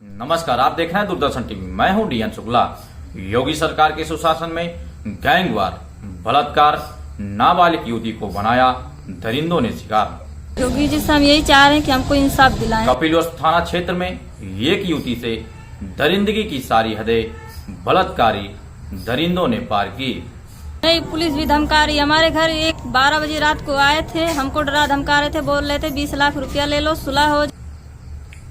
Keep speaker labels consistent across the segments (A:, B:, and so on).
A: नमस्कार, आप देख रहे हैं दूरदर्शन टीवी। मैं हूं डीएन शुक्ला। योगी सरकार के सुशासन में गैंगवार, बलात्कार, नाबालिग युवती को बनाया दरिंदों ने शिकार।
B: योगी जी से हम यही चाह रहे हैं कि हमको इंसाफ दिलाएं।
A: कपिलवस्तु थाना क्षेत्र में एक युवती से दरिंदगी की सारी हदें बलात्कारी दरिंदों ने पार की।
B: नहीं, पुलिस भी धमका रही। हमारे घर 12 बजे रात को आए थे, हमको डरा धमका रहे थे, बोल रहे थे 20 लाख रुपया ले लो, सुलह हो।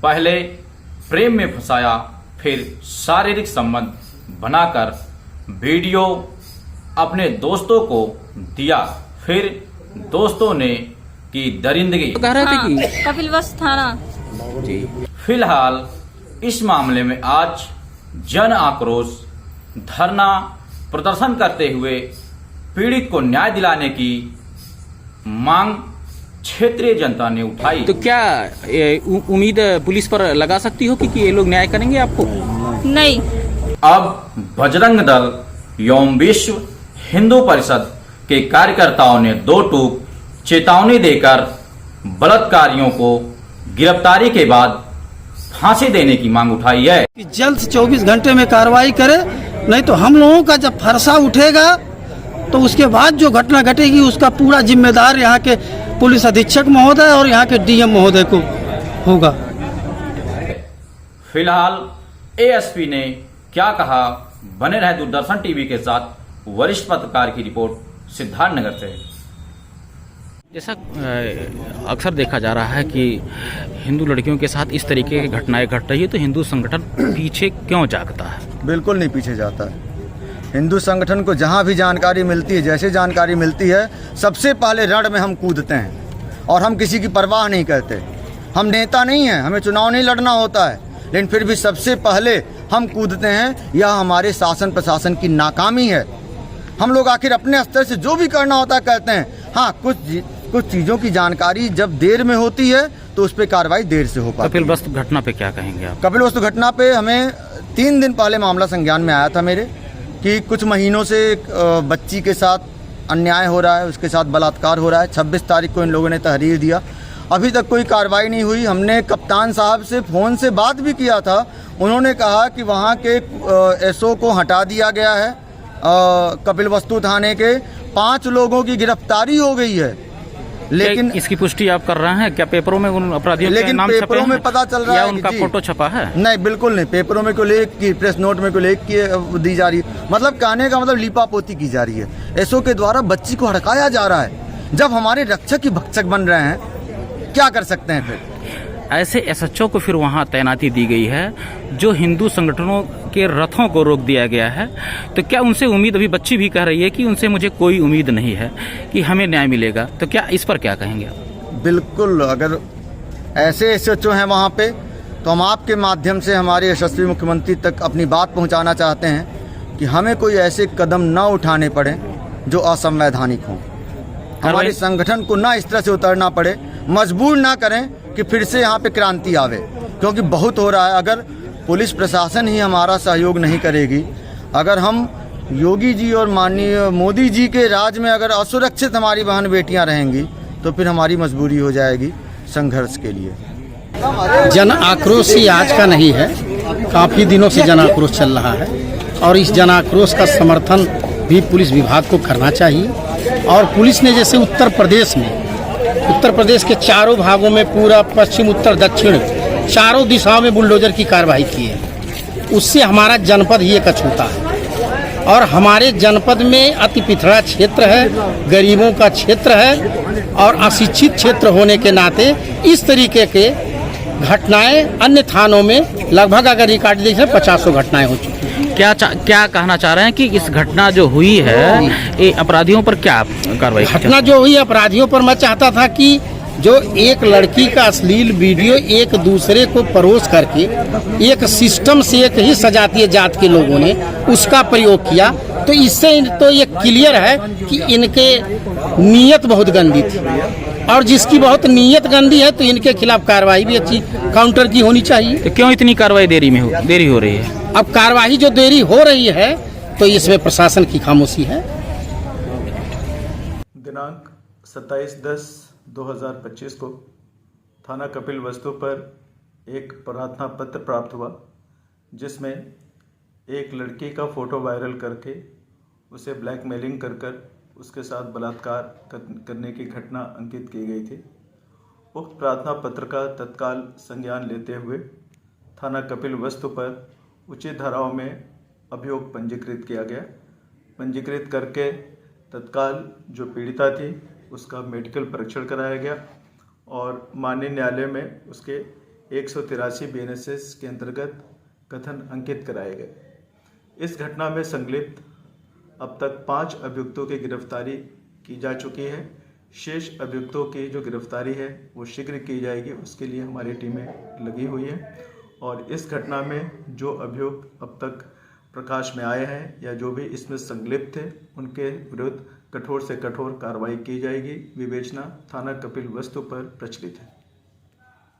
A: पहले प्रेम में फंसाया, फिर शारीरिक संबंध बनाकर वीडियो अपने दोस्तों को दिया, फिर दोस्तों ने की दरिंदगी।
B: कपिलवस्तु थाना।
A: फिलहाल इस मामले में आज जन आक्रोश धरना प्रदर्शन करते हुए पीड़ित को न्याय दिलाने की मांग क्षेत्रीय जनता ने उठाई।
C: तो क्या उम्मीद पुलिस पर लगा सकती हो कि ये लोग न्याय करेंगे आपको?
B: नहीं।
A: अब बजरंग दल एवं विश्व हिंदू परिषद के कार्यकर्ताओं ने 2 टूक चेतावनी देकर बलात्कारियों को गिरफ्तारी के बाद फांसी देने की मांग उठाई है।
D: जल्द से 24 घंटे में कार्रवाई करे, नहीं तो हम लोगों का जब फरसा उठेगा तो उसके बाद जो घटना घटेगी उसका पूरा जिम्मेदार यहाँ के पुलिस अधीक्षक महोदय और यहाँ के डीएम महोदय को होगा।
A: फिलहाल एएसपी ने क्या कहा, बने रहे दूरदर्शन टीवी के साथ। वरिष्ठ पत्रकार की रिपोर्ट सिद्धार्थनगर से।
C: जैसा अक्सर देखा जा रहा है कि हिंदू लड़कियों के साथ इस तरीके की घटनाएं घट रही है, तो हिंदू संगठन पीछे क्यों जागता है?
E: बिल्कुल नहीं पीछे जाता है। हिंदू संगठन को जहां भी जानकारी मिलती है, जैसे जानकारी मिलती है, सबसे पहले रण में हम कूदते हैं और हम किसी की परवाह नहीं करते। हम नेता नहीं हैं, हमें चुनाव नहीं लड़ना होता है, लेकिन फिर भी सबसे पहले हम कूदते हैं। यह हमारे शासन प्रशासन की नाकामी है। हम लोग आखिर अपने स्तर से जो भी करना होता है करते हैं। हाँ, कुछ चीज़ों की जानकारी जब देर में होती है तो उस पर कार्रवाई देर से हो पाती है।
C: कपिलवस्तु घटना पे क्या कहेंगे आप?
E: कपिलवस्तु घटना पे हमें 3 दिन पहले मामला संज्ञान में आया था मेरे, कि कुछ महीनों से एक बच्ची के साथ अन्याय हो रहा है, उसके साथ बलात्कार हो रहा है। 26 तारीख को इन लोगों ने तहरीर दिया, अभी तक कोई कार्रवाई नहीं हुई। हमने कप्तान साहब से फ़ोन से बात भी किया था, उन्होंने कहा कि वहाँ के एसओ को हटा दिया गया है। कपिलवस्तु थाने के 5 लोगों की गिरफ्तारी हो गई है, लेकिन
C: इसकी पुष्टि आप कर रहे हैं क्या? पेपरों में उन अपराधियों के नाम छपे हैं?
E: लेकिन पेपरों में पता चल रहा है
C: उनका फोटो छपा है?
E: नहीं, बिल्कुल नहीं। पेपरों में को लेख की, प्रेस नोट में को लेख की दी जा रही है। मतलब कहने का मतलब लीपापोती की जा रही है। एसओ के द्वारा बच्ची को हड़काया जा रहा है। जब हमारे रक्षक ही भक्षक बन रहे हैं, क्या कर सकते हैं फिर?
C: ऐसे एसएचओ को फिर वहाँ तैनाती दी गई है, जो हिंदू संगठनों के रथों को रोक दिया गया है। तो क्या उनसे उम्मीद, अभी बच्ची भी कह रही है कि उनसे मुझे कोई उम्मीद नहीं है कि हमें न्याय मिलेगा, तो क्या इस पर क्या कहेंगे आप?
E: बिल्कुल, अगर ऐसे एसएचओ हैं वहाँ पे, तो हम आपके माध्यम से हमारे यशस्वी मुख्यमंत्री तक अपनी बात पहुँचाना चाहते हैं कि हमें कोई ऐसे कदम न उठाने पड़े जो असंवैधानिक हों। हमारे संगठन को ना इस तरह से उतरना पड़े, मजबूर ना करें कि फिर से यहाँ पे क्रांति आवे, क्योंकि बहुत हो रहा है। अगर पुलिस प्रशासन ही हमारा सहयोग नहीं करेगी, अगर हम योगी जी और माननीय मोदी जी के राज में अगर असुरक्षित हमारी बहन बेटियां रहेंगी, तो फिर हमारी मजबूरी हो जाएगी संघर्ष के लिए।
D: जन आक्रोश ही आज का नहीं है, काफ़ी दिनों से जन आक्रोश चल रहा है और इस जन आक्रोश का समर्थन भी पुलिस विभाग को करना चाहिए। और पुलिस ने जैसे उत्तर प्रदेश के चारों भागों में, पूरा पश्चिम, उत्तर, दक्षिण, चारों दिशाओं में बुलडोजर की कार्रवाई की है, उससे हमारा जनपद ही एक अछूता है। और हमारे जनपद में अति पिछड़ा क्षेत्र है, गरीबों का क्षेत्र है और अशिक्षित क्षेत्र होने के नाते इस तरीके के घटनाएं अन्य थानों में लगभग, अगर रिकॉर्ड देखें, 50 घटनाएं हो चुकी हैं।
C: क्या कहना चाह रहे हैं कि इस घटना जो हुई है, ये अपराधियों पर क्या कार्रवाई?
D: घटना जो हुई अपराधियों पर, मैं चाहता था कि जो एक लड़की का अश्लील वीडियो एक दूसरे को परोस करके एक सिस्टम से, एक ही सजातीय जात के लोगों ने उसका प्रयोग किया, तो इससे तो ये क्लियर है कि इनके नीयत बहुत गंदी थी, और जिसकी बहुत नीयत गंदी है तो इनके खिलाफ कार्रवाई भी अच्छी काउंटर की होनी चाहिए।
C: तो क्यों इतनी कार्रवाई देरी हो रही है?
D: अब कार्रवाई जो देरी हो रही है तो इसमें प्रशासन की खामोशी है।
F: दिनांक 27/10/2025 को थाना कपिलवस्तु पर एक प्रार्थना पत्र प्राप्त हुआ जिसमें एक लड़की का फ़ोटो वायरल करके उसे ब्लैकमेलिंग कर उसके साथ बलात्कार करने की घटना अंकित की गई थी। उक्त प्रार्थना पत्र का तत्काल संज्ञान लेते हुए थाना कपिल वस्तु पर उचित धाराओं में अभियोग पंजीकृत किया गया। पंजीकृत करके तत्काल जो पीड़िता थी उसका मेडिकल परीक्षण कराया गया और माननीय न्यायालय में उसके 183 BNSS के अंतर्गत कथन अंकित कराए गए। इस घटना में संलिप्त अब तक 5 अभियुक्तों की गिरफ्तारी की जा चुकी है। शेष अभियुक्तों की जो गिरफ्तारी है वो शीघ्र की जाएगी, उसके लिए हमारी टीमें लगी हुई हैं और इस घटना में जो अभियुक्त अब तक प्रकाश में आए हैं या जो भी इसमें संलिप्त थे उनके विरुद्ध कठोर से कठोर कार्रवाई की जाएगी। विवेचना थाना कपिल वस्तु पर प्रचलित है।